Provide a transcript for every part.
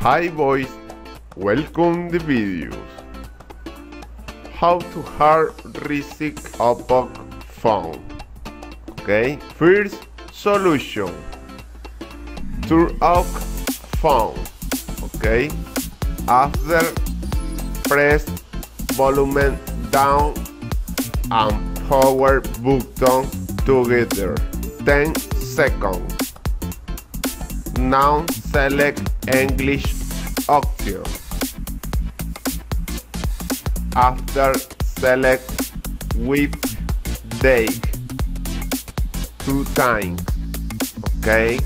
Hi boys, welcome the videos. How to hard reset Oppo phone. Okay, first solution. Turn off phone. Okay, after press volume down and power button together 10 seconds. Now select English option. After select with take 2 times. Okay.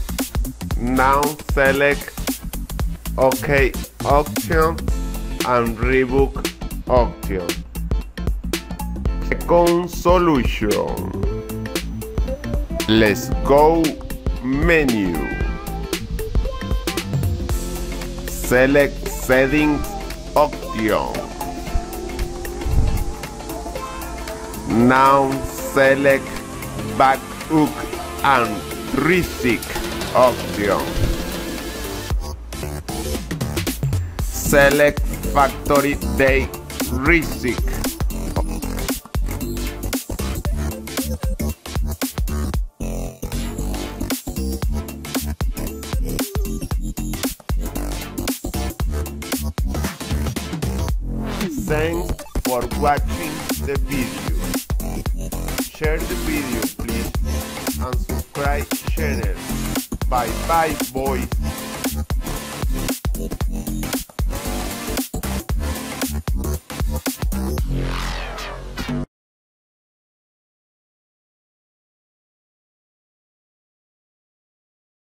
Now select OK option and reboot option. Second solution. Let's go menu. Select settings option. Now select backup and reset option. Select factory day reset. Thanks for watching the video. Share the video please and subscribe channel. Bye bye boys.